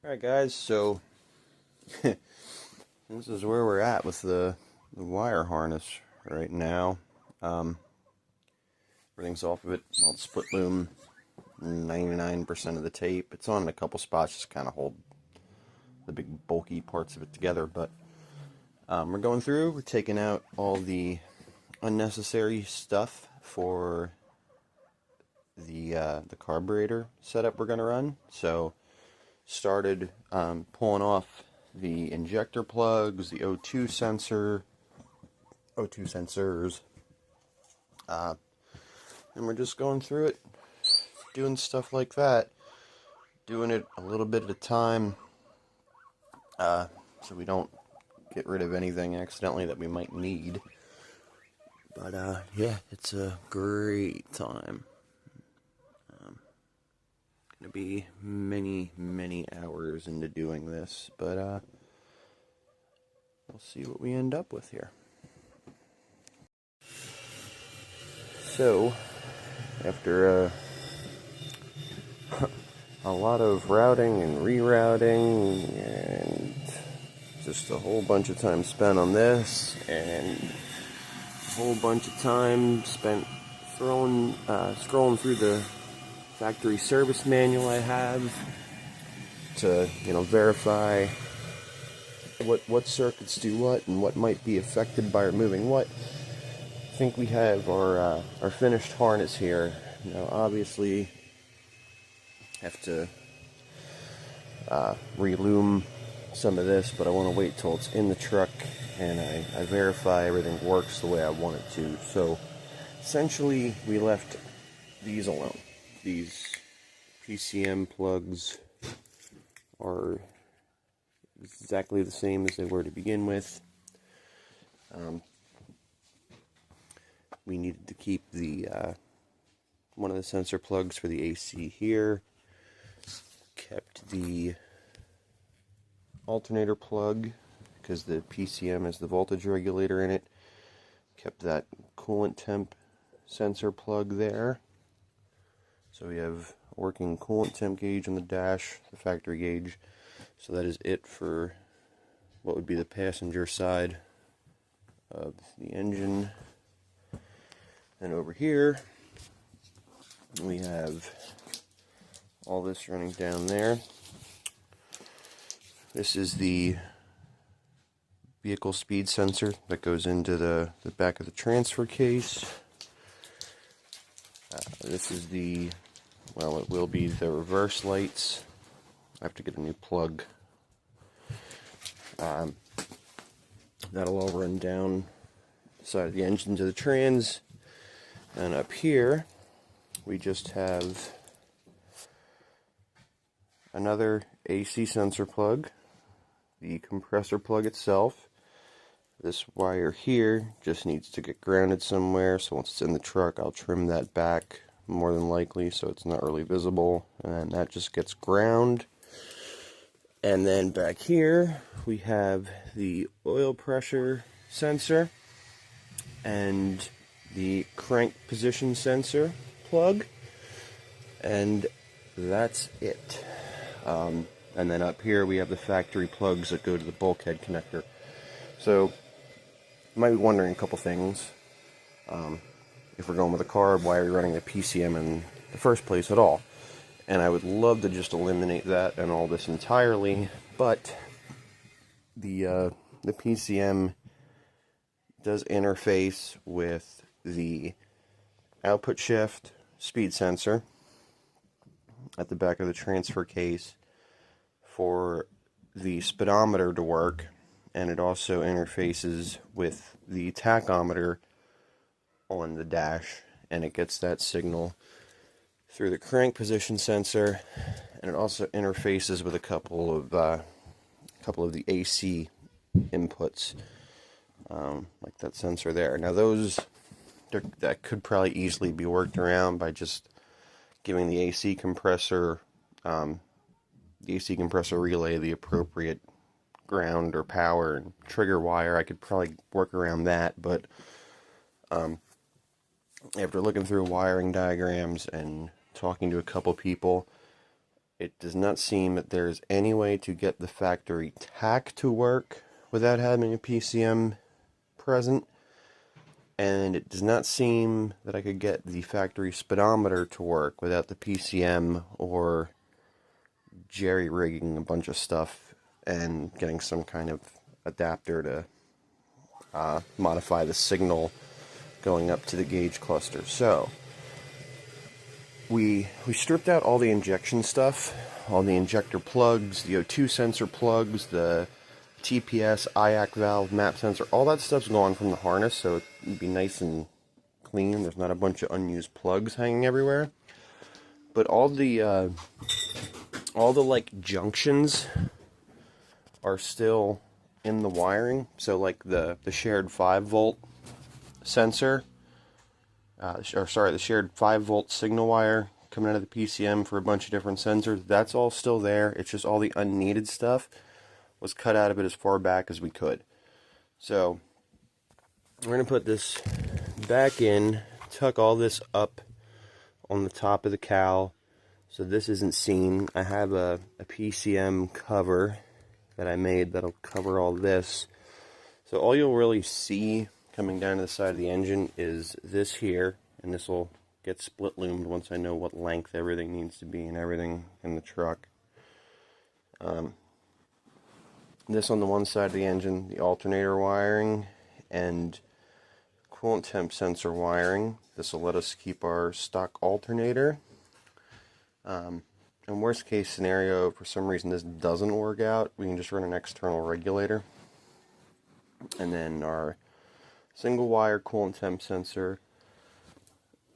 Alright guys, so this is where we're at with the wire harness right now. Everything's off of it, all the split loom, 99% of the tape. It's on in a couple spots just kind of hold the big bulky parts of it together, but we're going through, we're taking out all the unnecessary stuff for the carburetor setup we're going to run. So started pulling off the injector plugs, the O2 sensors, and we're just going through it, doing stuff like that, doing it a little bit at a time, so we don't get rid of anything accidentally that we might need. But yeah, it's a great time. Gonna be many hours into doing this, but we'll see what we end up with here. So after a lot of routing and rerouting and just a whole bunch of time spent on this and a whole bunch of time spent scrolling through the factory service manual I have to, verify what circuits do what and what might be affected by removing what. I think we have our finished harness here. Now, obviously, have to reloom some of this, but I want to wait till it's in the truck and I verify everything works the way I want it to. So, essentially, we left these alone. These PCM plugs are exactly the same as they were to begin with. We needed to keep the one of the sensor plugs for the AC here. Kept the alternator plug because the PCM has the voltage regulator in it. Kept that coolant temp sensor plug there. So we have a working coolant temp gauge on the dash, the factory gauge. So that is it for what would be the passenger side of the engine. And over here, we have all this running down there. This is the vehicle speed sensor that goes into the back of the transfer case. This is it will be the reverse lights. I have to get a new plug. That'll all run down the side of the engine to the trans. And up here, we just have another AC sensor plug, the compressor plug itself. This wire here just needs to get grounded somewhere, so once it's in the truck, I'll trim that back more than likely so it's not really visible, and that just gets ground. And then back here, we have the oil pressure sensor and the crank position sensor plug, and that's it. And then up here we have the factory plugs that go to the bulkhead connector. So you might be wondering a couple things. If we're going with a carb, why are we running a PCM in the first place at all? And I would love to just eliminate that and all this entirely, but the PCM does interface with the output shift speed sensor at the back of the transfer case for the speedometer to work, and it also interfaces with the tachometer on the dash, and it gets that signal through the crank position sensor, and it also interfaces with a couple of the AC inputs, like that sensor there. Now that could probably easily be worked around by just giving the AC compressor relay the appropriate ground or power and trigger wire. I could probably work around that, but after looking through wiring diagrams and talking to a couple people, It does not seem that there's any way to get the factory tach to work without having a PCM present. And it does not seem that I could get the factory speedometer to work without the PCM or jerry-rigging a bunch of stuff and getting some kind of adapter to modify the signal going up to the gauge cluster. So we stripped out all the injection stuff, all the injector plugs, the O2 sensor plugs, the TPS, IAC valve, map sensor, all that stuff's gone from the harness, so it'd be nice and clean. There's not a bunch of unused plugs hanging everywhere. But all the like junctions are still in the wiring. So like the shared 5-volt sensor, the shared 5-volt signal wire coming out of the PCM for a bunch of different sensors, that's all still there. It's just all the unneeded stuff was cut out of it as far back as we could. So we're going to put this back in, tuck all this up on the top of the cowl so this isn't seen. I have a PCM cover that I made that'll cover all this. So all you'll really see coming down to the side of the engine is this here, and this will get split loomed once I know what length everything needs to be and everything in the truck. This on the one side of the engine, the alternator wiring and coolant temp sensor wiring. This will let us keep our stock alternator. In worst case scenario, for some reason this doesn't work out, we can just run an external regulator. And then our single wire coolant temp sensor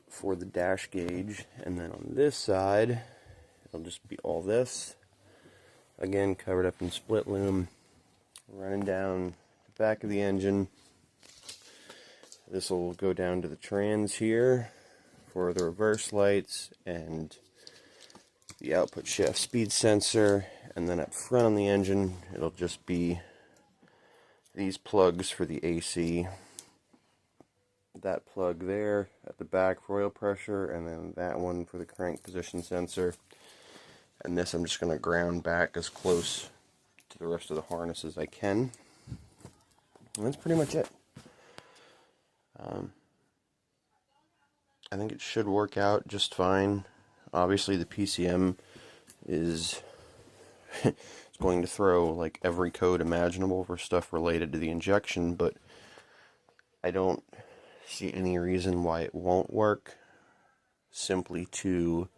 for the dash gauge. And then on this side, it'll just be all this. Again, covered up in split loom. Running down the back of the engine. This will go down to the trans here for the reverse lights and the output shaft speed sensor. And then up front on the engine, it'll just be these plugs for the AC. That plug there at the back for oil pressure, and then that one for the crank position sensor. And this I'm just going to ground back as close to the rest of the harness as I can. And that's pretty much it. I think it should work out just fine. Obviously the PCM is it's going to throw like every code imaginable for stuff related to the injection, but I don't see any reason why it won't work. Simply to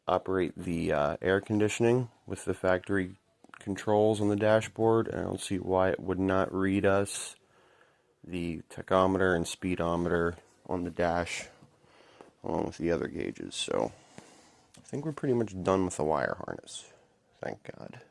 operate the air conditioning with the factory controls on the dashboard, and I don't see why it would not read us the tachometer and speedometer on the dash along with the other gauges. So I think we're pretty much done with the wire harness. Thank God.